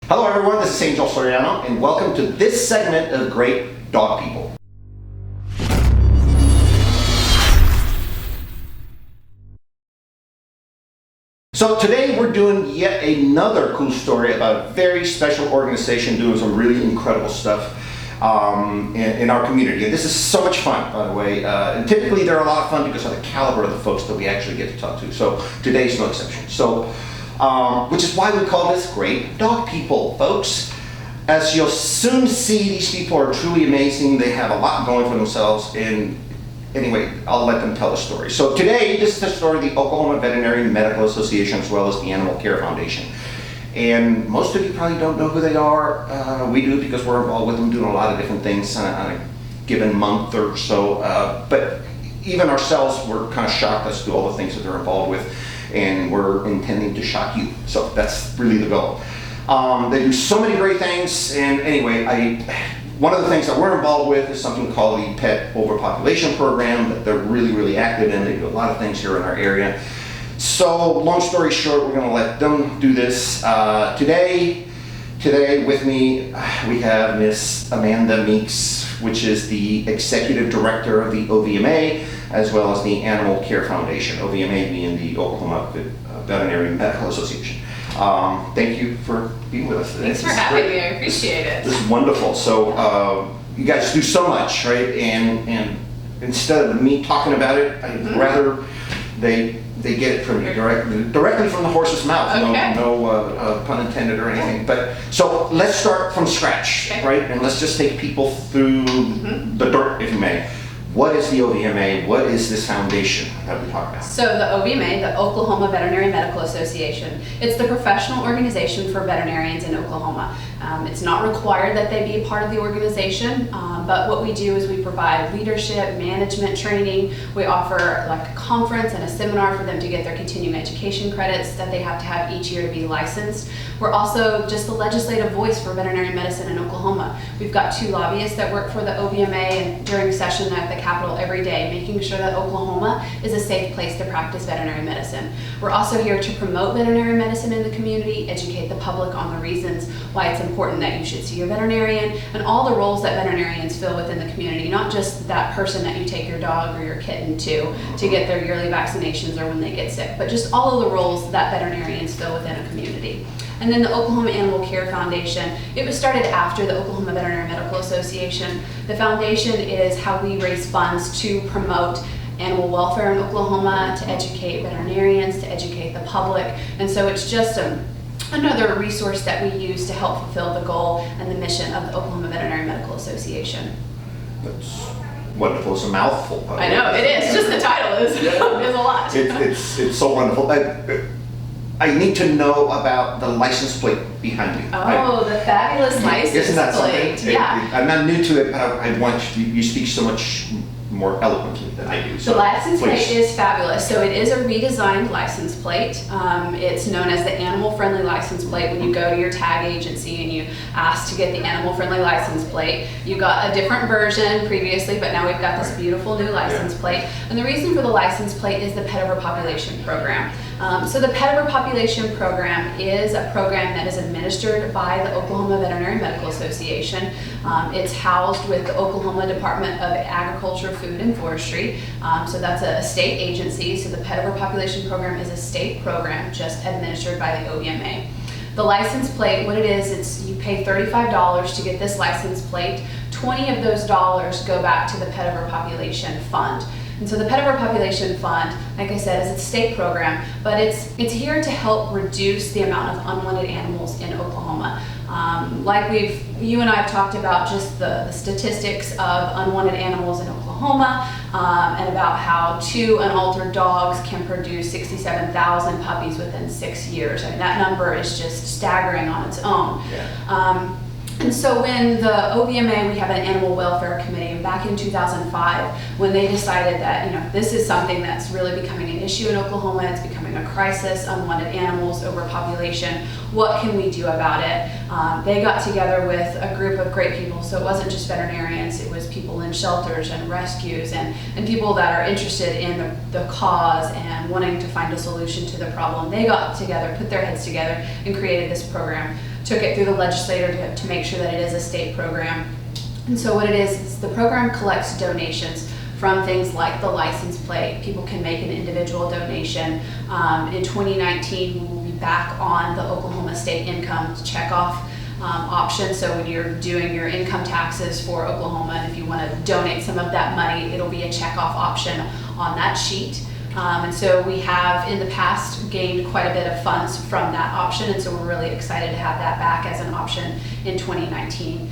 Hello everyone, this is Soriano, and welcome to this segment of Great Dog People. So today we're doing yet another cool story about a very special organization doing some really incredible stuff in our community. And this is so much fun, by the way. And typically they're a lot of fun because of the caliber of the folks that we actually get to talk to. So today's no exception. So, which is why we call this Great Dog People, folks. As you'll soon see, these people are truly amazing. They have a lot going for themselves. And anyway, I'll let them tell the story. So today, this is the story of the Oklahoma Veterinary Medical Association as well as the Animal Care Foundation. And most of you probably don't know who they are. We do because we're involved with them doing a lot of different things on a given month or so. But even ourselves, we're kind of shocked as to all the things that they're involved with. And we're intending to shock you. So that's really the goal. They do so many great things. And anyway, one of the things that we're involved with is something called the Pet Overpopulation Program that they're really, really active in. They do a lot of things here in our area. So long story short, we're going to let them do this. Today with me, we have Miss Amanda Meeks, which is the Executive Director of the OVMA, as well as the Animal Care Foundation, OVMA being the Oklahoma Veterinary Medical Association. Thank you for being with us today. Thanks for having me. I appreciate it. This is wonderful. So you guys do so much, right? And instead of me talking about it, I'd rather they get it from you directly from the horse's mouth. Okay. No pun intended or anything. But so let's start from scratch, right? And let's just take people through the dirt, if you may. What is the OVMA? What is this foundation that we talk about? So the OVMA, the Oklahoma Veterinary Medical Association, it's the professional organization for veterinarians in Oklahoma. It's not required that they be a part of the organization, but what we do is we provide leadership, management training. We offer like a conference and a seminar for them to get their continuing education credits that they have to have each year to be licensed. We're also just the legislative voice for veterinary medicine in Oklahoma. We've got 2 lobbyists that work for the OVMA and during session at the Capitol every day, making sure that Oklahoma is a safe place to practice veterinary medicine. We're also here to promote veterinary medicine in the community, educate the public on the reasons why it's important that you should see your veterinarian, and all the roles that veterinarians fill within the community, not just that person that you take your dog or your kitten to get their yearly vaccinations or when they get sick, but just all of the roles that veterinarians fill within a community. And then the Oklahoma Animal Care Foundation, it was started after the Oklahoma Veterinary Medical Association. The foundation is how we raise funds to promote animal welfare in Oklahoma, to educate veterinarians, to educate the public. And so it's just another resource that we use to help fulfill the goal and the mission of the Oklahoma Veterinary Medical Association. That's wonderful. It's a mouthful. I know, it is. Just the title is a lot. It's so wonderful. I need to know about the license plate behind you. The fabulous license plate. Isn't that something? Yeah. I'm not new to it, but I want you speak so much more eloquently than I do. So the license plate is fabulous. So it is a redesigned license plate. It's known as the animal-friendly license plate. When you go to your tag agency and you ask to get the animal-friendly license plate, you got a different version previously, but now we've got this beautiful new license plate. And the reason for the license plate is the Pet Overpopulation Program. So the Pet Overpopulation Program is a program that is administered by the Oklahoma Veterinary Medical Association. It's housed with the Oklahoma Department of Agriculture, Food, and Forestry. So that's a state agency. So the Pet Overpopulation Program is a state program just administered by the OVMA. The license plate, what it is, you pay $35 to get this license plate. 20 of those dollars go back to the Pet Overpopulation Fund. And so the Pet Overpopulation Fund, like I said, is a state program, but it's here to help reduce the amount of unwanted animals in Oklahoma. Like you and I have talked about just the statistics of unwanted animals in Oklahoma, and about how 2 unaltered dogs can produce 67,000 puppies within 6 years. I mean, that number is just staggering on its own. Yeah. And so when the OVMA, we have an animal welfare committee, and back in 2005, when they decided that, this is something that's really becoming an issue in Oklahoma, it's becoming a crisis, unwanted animals, overpopulation, what can we do about it? They got together with a group of great people, so it wasn't just veterinarians, it was people in shelters and rescues and people that are interested in the cause and wanting to find a solution to the problem. They got together, put their heads together, and created this program took it through the legislature to make sure that it is a state program. And so what it is the program collects donations from things like the license plate. People can make an individual donation. In 2019, we will be back on the Oklahoma state income checkoff option. So when you're doing your income taxes for Oklahoma, and if you want to donate some of that money, it'll be a checkoff option on that sheet. And so we have in the past gained quite a bit of funds from that option, and so we're really excited to have that back as an option in 2019.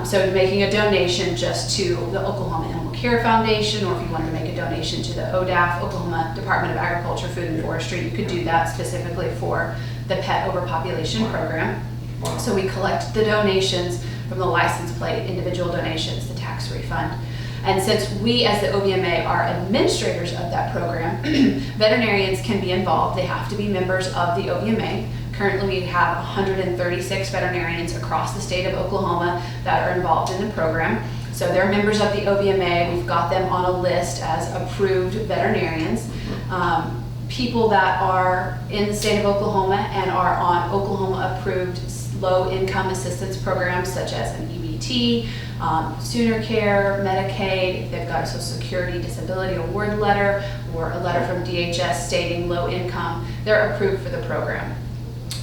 So making a donation just to the Oklahoma Animal Care Foundation, or if you wanted to make a donation to the ODAF, Oklahoma Department of Agriculture, Food and Forestry, you could do that specifically for the Pet Overpopulation Program. So we collect the donations from the license plate, individual donations, the tax refund. And since we as the OVMA are administrators of that program, veterinarians can be involved. They have to be members of the OVMA. Currently we have 136 veterinarians across the state of Oklahoma that are involved in the program. So they're members of the OVMA. We've got them on a list as approved veterinarians. People that are in the state of Oklahoma and are on Oklahoma approved low income assistance programs such as an EBT, Sooner Care, Medicaid, if they've got a Social Security Disability Award letter or a letter from DHS stating low income, they're approved for the program.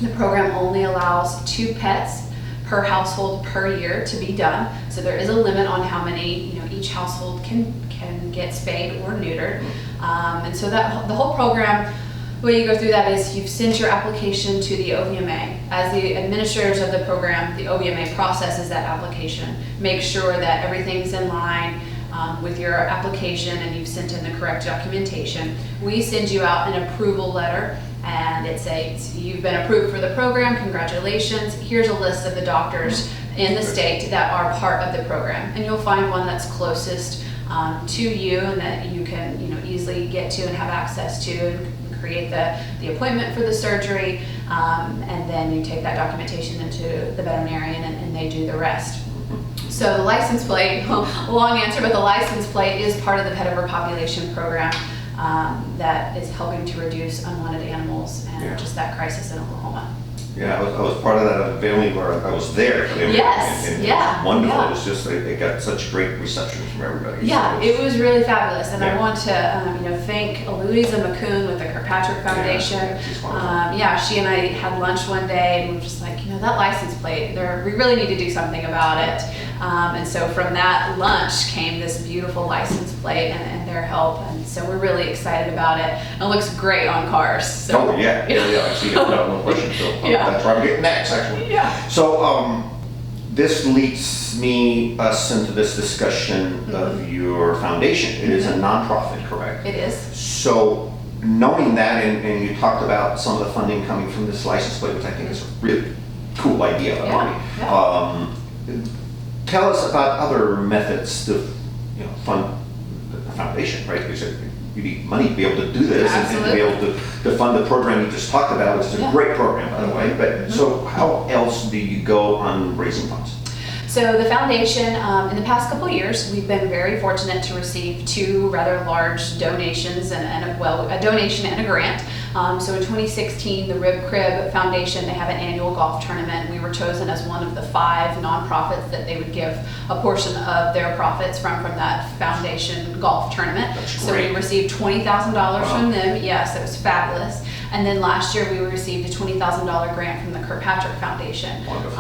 The program only allows 2 pets per household per year to be done. So there is a limit on how many each household can get spayed or neutered. And so that the whole program, the way you go through that is you've sent your application to the OVMA. As the administrators of the program, the OVMA processes that application, make sure that everything's in line with your application and you've sent in the correct documentation. We send you out an approval letter, and it says you've been approved for the program, congratulations. Here's a list of the doctors in the state that are part of the program, and you'll find one that's closest to you and that you can easily get to and have access to, and create the appointment for the surgery, and then you take that documentation into the veterinarian and they do the rest. So the license plate, long answer, but the license plate is part of the Pet Overpopulation Program that is helping to reduce unwanted animals and just that crisis in Oklahoma. Yeah, I was part of that family where I was there. Yes, and yeah. It was wonderful. Yeah. It was just, they got such great reception from everybody. Yeah, So it was really fabulous, and Yeah. I want to thank Louisa McCoon with the Kirkpatrick Foundation. Yeah, she's wonderful. She and I had lunch one day, and we were just like, that license plate, we really need to do something about it. And so from that lunch came this beautiful license plate and their help, and so we're really excited about it. And it looks great on cars. So. Oh, yeah, I see it, no question. So that's where I'm getting next, actually. Yeah. So this leads us into this discussion of your foundation. It is a nonprofit, correct? It is. So knowing that, and you talked about some of the funding coming from this license plate, which I think is a really cool idea. Yeah. Tell us about other methods to fund the foundation, right? Because you need money to be able to do this and to be able to fund the program you just talked about, which is a great program, by the way. But so how else do you go on raising funds? So the foundation, in the past couple of years, we've been very fortunate to receive 2 rather large donations and a donation and a grant. So in 2016, the Rib Crib Foundation, they have an annual golf tournament. We were chosen as one of the 5 nonprofits that they would give a portion of their profits from that foundation golf tournament. That's so great. we received $20,000 from them. Yes, it was fabulous. And then last year we received a $20,000 grant from the Kirkpatrick Foundation. Wonderful.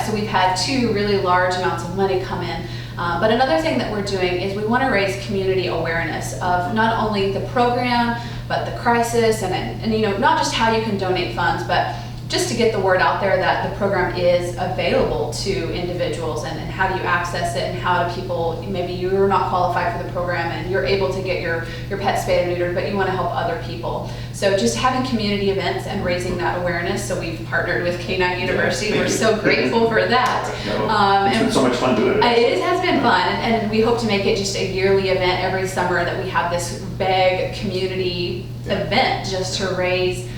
So we've had 2 really large amounts of money come in. But another thing that we're doing is we want to raise community awareness of not only the program, but the crisis, and not just how you can donate funds, but just to get the word out there that the program is available to individuals, and how do you access it, and how do people, maybe you're not qualified for the program and you're able to get your pet spayed and neutered, but you want to help other people. So just having community events and raising that awareness. So we've partnered with K9 University. We're so grateful for that. It's been so much fun doing it. It has been fun, and we hope to make it just a yearly event every summer, that we have this big community event just to raise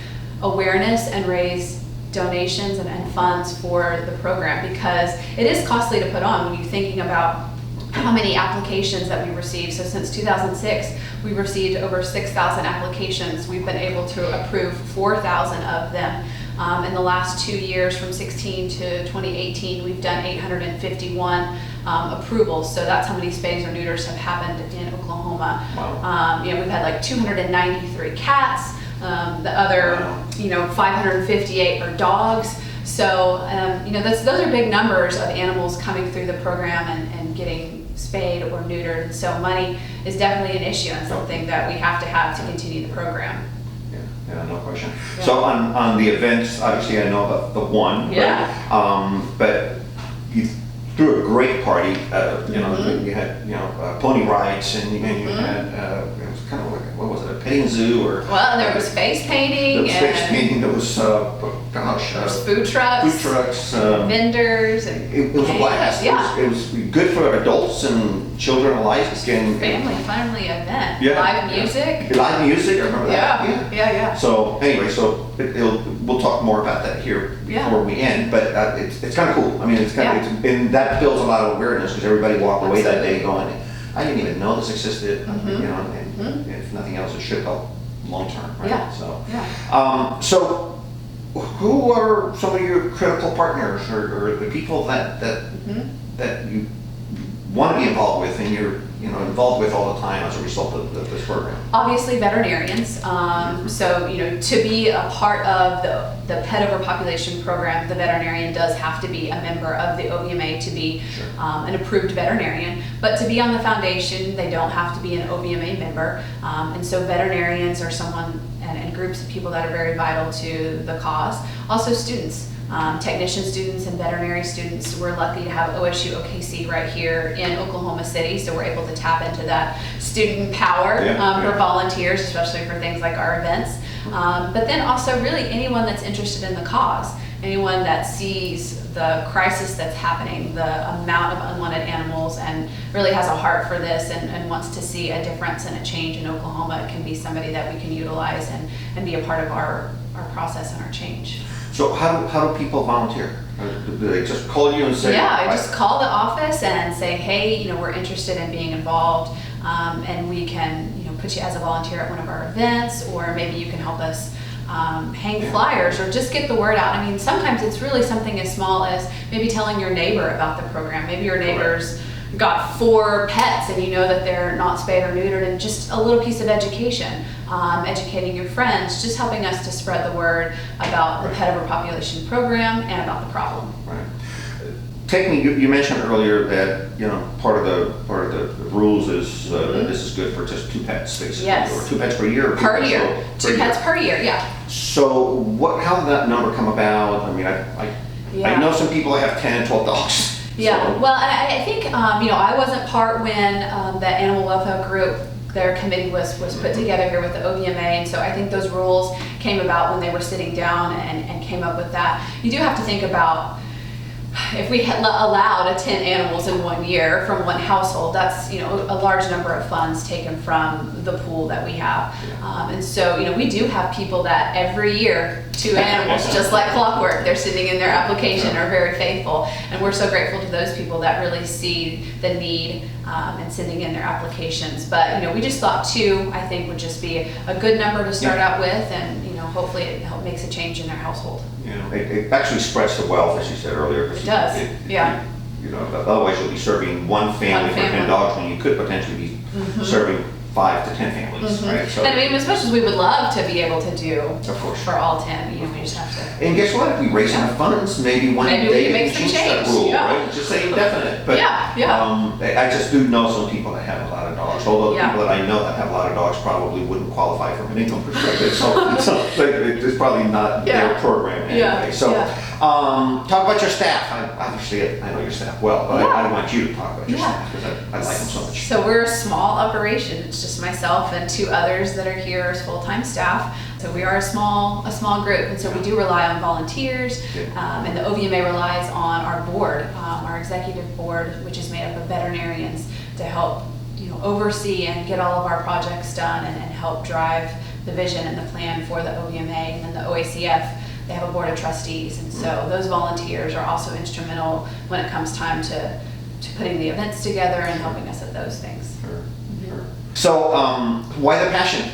awareness and raise donations and funds for the program, because it is costly to put on when you're thinking about how many applications that we received. So since 2006, we've received over 6,000 applications. We've been able to approve 4,000 of them. In the last 2 years, from 16 to 2018, we've done 851 approvals. So that's how many spays or neuters have happened in Oklahoma. Wow. We've had like 293 cats. The other, 558 are dogs. So, those are big numbers of animals coming through the program and getting spayed or neutered. And so money is definitely an issue and something that we have to continue the program. Yeah, no question. Yeah. So on the events, obviously I know about the one, Yeah. right? But you threw a great party. You had pony rides and you had it was kind of like, what was it, a petting zoo or? Well, there was face painting. There was face painting. There was there was food trucks. Food trucks. Vendors. And it was a blast. Yeah. It was good for adults and children alike. Family-friendly event. Yeah. Live music. Live music. I remember that. Yeah. So anyway, we'll talk more about that here before we end. But it's kind of cool. I mean, and that builds a lot of awareness because everybody walked away that day going, I didn't even know this existed. And if nothing else, it should help long term, right? Yeah. So, so who are some of your critical partners or the people that you want to be involved with and you're involved with all the time as a result of this program? Obviously veterinarians. So, to be a part of the Pet Overpopulation Program, the veterinarian does have to be a member of the OVMA to be an approved veterinarian. But to be on the foundation, they don't have to be an OVMA member. And so veterinarians are someone and groups of people that are very vital to the cause. Also students. Technician students and veterinary students. We're lucky to have OSU OKC right here in Oklahoma City, so we're able to tap into that student power for volunteers, especially for things like our events. But then also really anyone that's interested in the cause, anyone that sees the crisis that's happening, the amount of unwanted animals, and really has a heart for this and wants to see a difference and a change in Oklahoma, it can be somebody that we can utilize and be a part of our process and our change. So how do people volunteer? Do they just call you and say? Yeah, I just call the office and say, hey, we're interested in being involved, and we can, put you as a volunteer at one of our events, or maybe you can help us hang flyers or just get the word out. I mean, sometimes it's really something as small as maybe telling your neighbor about the program. Maybe your neighbor's got 4 pets and you know that they're not spayed or neutered, and just a little piece of education. Educating your friends, just helping us to spread the word about the Pet Overpopulation Program and about the problem. Right. You mentioned earlier that part of the rules is that this is good for just 2 pets, basically, or 2 pets per year. Per year, 2 pets per year, yeah. So how did that number come about? I mean, I know some people that have 10 and 12 dogs. Yeah. So. Well, I think I wasn't part when the animal welfare group. Their committee was put together here with the OVMA, and so I think those rules came about when they were sitting down and came up with that. You do have to think about if we had allowed 10 animals in 1 year from one household, that's a large number of funds taken from the pool that we have. And so we do have people that every year 2 animals, just like clockwork, they're sitting in their application, are very faithful, and we're so grateful to those people that really see the need and sending in their applications. But we just thought 2, I think, would just be a good number to start out with, and hopefully it makes a change in their household. It actually spreads the wealth, as you said earlier. It does. Otherwise you'll be serving one family for 10 dogs when you could potentially be serving 5 to 10 families, right? So, and I mean, as much as we would love to be able to do of course for all 10, we just have to. And guess what? If we raise enough funds, maybe one day we can change that rule, right? Just say indefinite. But I just do know some people that have a lot of dogs. Although the people that I know that have a lot of dogs probably wouldn't qualify from an income perspective. So it's probably not their program anyway. So talk about your staff. Obviously, I know your staff well, but I want you to talk about your staff because I like them so much. So we're a small operation. It's just myself and 2 others that are here as full-time staff. So we are a small group, and so we do rely on volunteers, and the OVMA relies on our board, our executive board, which is made up of veterinarians, to help oversee and get all of our projects done and help drive the vision and the plan for the OVMA. And then the OACF, they have a board of trustees, and so those volunteers are also instrumental when it comes time to putting the events together and helping us at those things. Sure. So why the passion?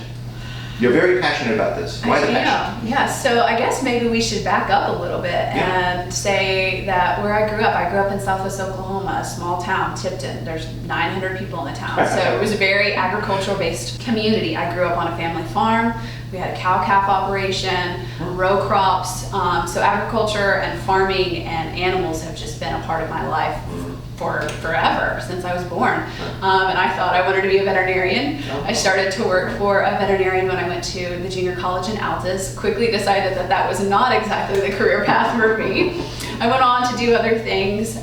You're very passionate about this. Why the passion? Yeah, so I guess maybe we should back up a little bit and say that where I grew up in Southwest Oklahoma, a small town, Tipton. There's 900 people in the town. So it was a very agricultural based community. I grew up on a family farm. We had a cow-calf operation, row crops. So agriculture and farming and animals have just been a part of my life for forever, since I was born. And I thought I wanted to be a veterinarian. I started to work for a veterinarian when I went to the junior college in Altus. Quickly decided that that was not exactly the career path for me. I went on to do other things.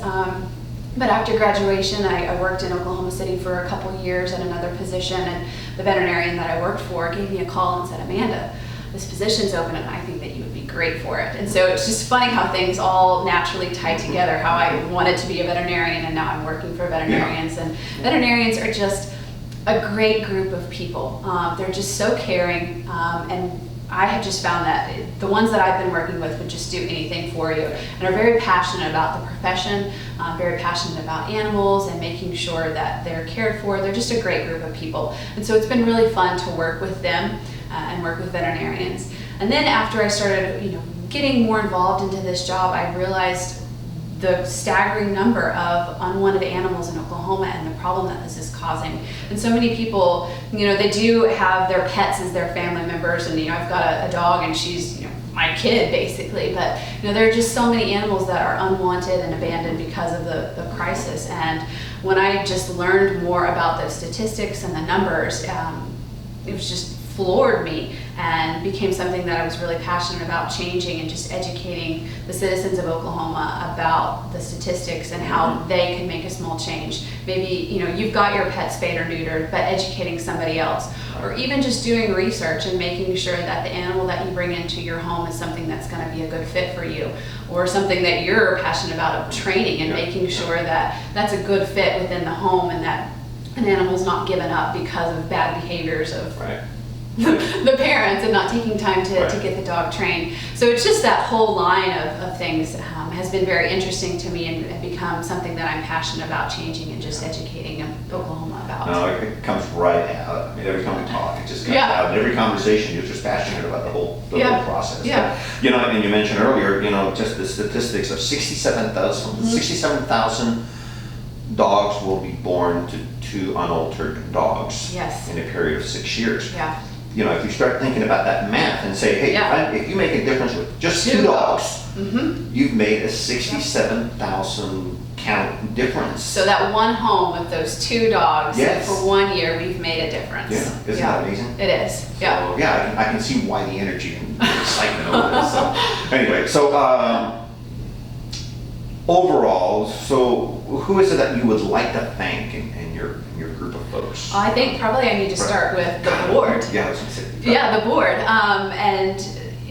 But after graduation, I worked in Oklahoma City for a couple years at another position, and the veterinarian that I worked for gave me a call and said, Amanda, this position's open and I think that you would be great for it. And so it's just funny how things all naturally tie together, how I wanted to be a veterinarian and now I'm working for veterinarians. And veterinarians are just a great group of people. They're just so caring, and I have just found that the ones that I've been working with would just do anything for you and are very passionate about the profession, very passionate about animals and making sure that they're cared for. They're just a great group of people. And so it's been really fun to work with them and work with veterinarians. And then after I started, getting more involved into this job, I realized the staggering number of unwanted animals in Oklahoma and the problem that this is causing. And so many people, they do have their pets as their family members, and I've got a dog and she's my kid basically, but there are just so many animals that are unwanted and abandoned because of the crisis. And when I just learned more about those statistics and the numbers, it was just floored me and became something that I was really passionate about changing and just educating the citizens of Oklahoma about the statistics and how they can make a small change. Maybe, you've got your pet spayed or neutered, but educating somebody else, or even just doing research and making sure that the animal that you bring into your home is something that's going to be a good fit for you, or something that you're passionate about, of training and making sure that that's a good fit within the home and that an animal's not given up because of bad behaviors of the parents and not taking time to get the dog trained. So it's just that whole line of things has been very interesting to me and become something that I'm passionate about changing and just educating Oklahoma about. No, it comes right out. I mean, every time we talk, it just comes out. In every conversation, you're just passionate about the whole process. Yeah. But, and you mentioned earlier, just the statistics of 67,000 dogs will be born to unaltered dogs in a period of 6 years. Yeah. If you start thinking about that math and say, hey, if you make a difference with just two dogs, you've made a 67,000 count difference. So that one home with those two dogs, for 1 year, we've made a difference. Yeah, isn't that amazing? It is. So, I can see why the energy and excitement over this. So, anyway, overall, who is it that you would like to thank in your group of folks? I think probably I need to start with the board. Yeah, I was gonna say. Yeah, the board. And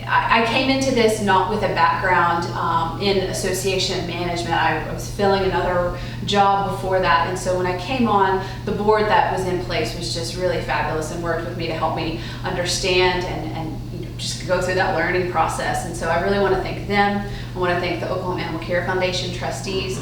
I came into this not with a background in association management. I was filling another job before that, and so when I came on, the board that was in place was just really fabulous and worked with me to help me understand and just go through that learning process. And so I really want to thank them. I want to thank the Oklahoma Animal Care Foundation trustees,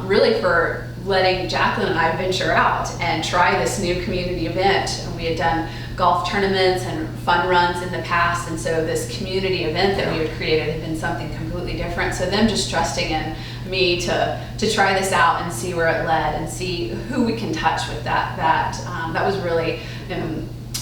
really for letting Jacqueline and I venture out and try this new community event. And we had done golf tournaments and fun runs in the past, and so this community event that we had created had been something completely different. So them just trusting in me to try this out and see where it led and see who we can touch with that was really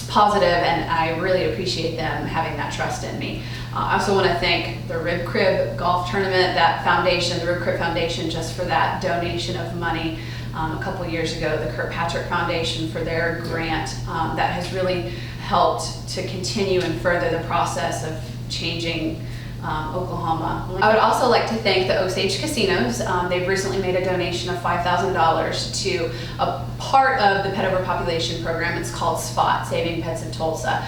positive, and I really appreciate them having that trust in me. I also want to thank the Rib Crib Golf Tournament, that foundation, the Rib Crib Foundation, just for that donation of money a couple years ago, the Kirkpatrick Foundation for their grant that has really helped to continue and further the process of changing Oklahoma. I would also like to thank the Osage Casinos. They've recently made a donation of $5,000 to a part of the Pet Overpopulation Program. It's called SPOT, Saving Pets of Tulsa.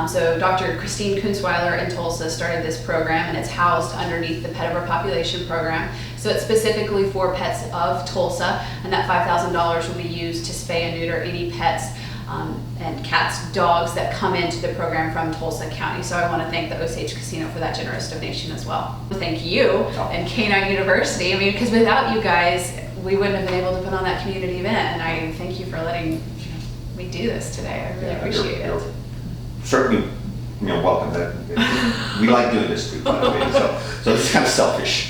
So Dr. Christine Kunzweiler in Tulsa started this program, and it's housed underneath the Pet Overpopulation Program. So it's specifically for pets of Tulsa, and that $5,000 will be used to spay and neuter any pets and cats, dogs that come into the program from Tulsa County. So I want to thank the Osage Casino for that generous donation as well. Thank you and K9 University. I mean, because without you guys, we wouldn't have been able to put on that community event. And I thank you for letting me do this today. I really appreciate it. certainly, welcome. We like doing this too, by the way. So it's kind of selfish.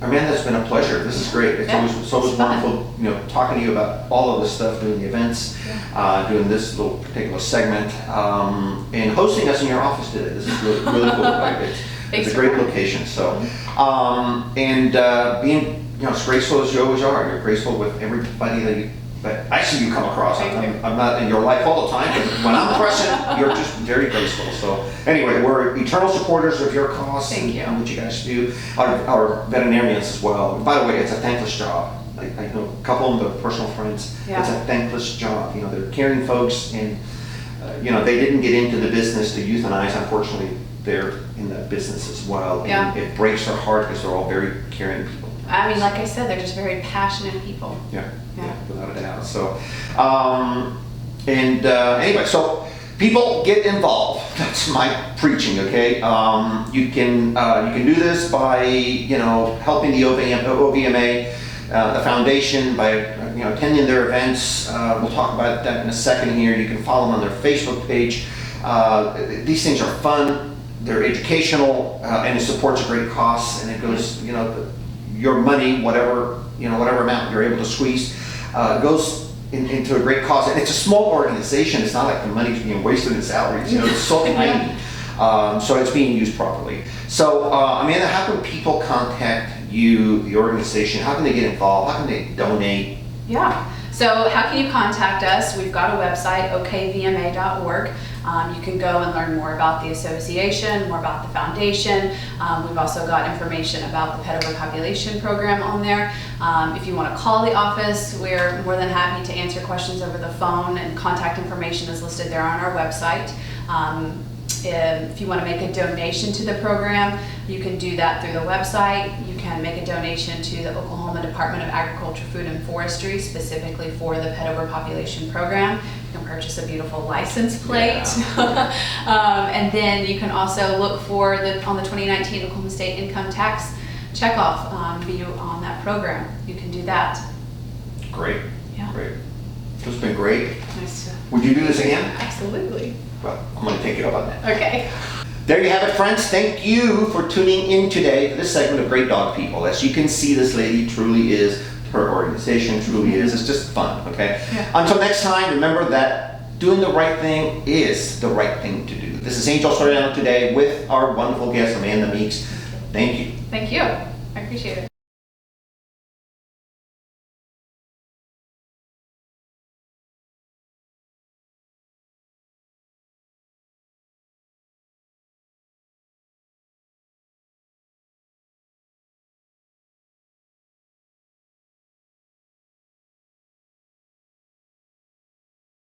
Amanda, it's been a pleasure. This is great. It's always wonderful, talking to you about all of this stuff, doing the events, doing this little particular segment, and hosting us in your office today. This is really cool. Right? It's a great location. So, being as graceful as you always are. You're graceful with everybody that I see you come across. I'm not in your life all the time, but when I'm present, you're just very graceful. So anyway, we're eternal supporters of your cause and what you guys do. Our veterinarians as well. By the way, it's a thankless job. I know a couple of them are personal friends. Yeah. It's a thankless job. They're caring folks, and they didn't get into the business to euthanize. Unfortunately, they're in that business as well. And it breaks our heart because they're all very caring people. I mean, like I said, they're just very passionate people. Yeah, without a doubt. So, anyway, so people get involved. That's my preaching. Okay, you can do this by helping the OKVMA, the foundation, by attending their events. We'll talk about that in a second here. You can follow them on their Facebook page. These things are fun. They're educational, and it supports a great cause. And it goes, your money, whatever amount you're able to squeeze, goes into a great cause. And it's a small organization. It's not like the money's being wasted in salaries. It's so tiny. So it's being used properly. So, Amanda, how can people contact you, the organization? How can they get involved? How can they donate? Yeah. So how can you contact us? We've got a website, OKVMA.org. You can go and learn more about the association, more about the foundation. We've also got information about the Pet Overpopulation Program on there. If you want to call the office, we're more than happy to answer questions over the phone, and contact information is listed there on our website. If you want to make a donation to the program, you can do that through the website. You can make a donation to the Oklahoma Department of Agriculture, Food and Forestry, specifically for the Pet Overpopulation Program. You can purchase a beautiful license plate. And then you can also look for on the 2019 Oklahoma State Income Tax checkoff view on that program. You can do that. Great. Yeah. Great. It's been great. Nice to Would you do this again? Absolutely. Well, I'm going to take you up on that. Okay. There you have it, friends. Thank you for tuning in today for this segment of Great Dog People. As you can see, this lady truly is, her organization truly is. It's just fun, okay? Yeah. Until next time, remember that doing the right thing is the right thing to do. This is Angel Soriano today with our wonderful guest, Amanda Meeks. Thank you. Thank you. I appreciate it.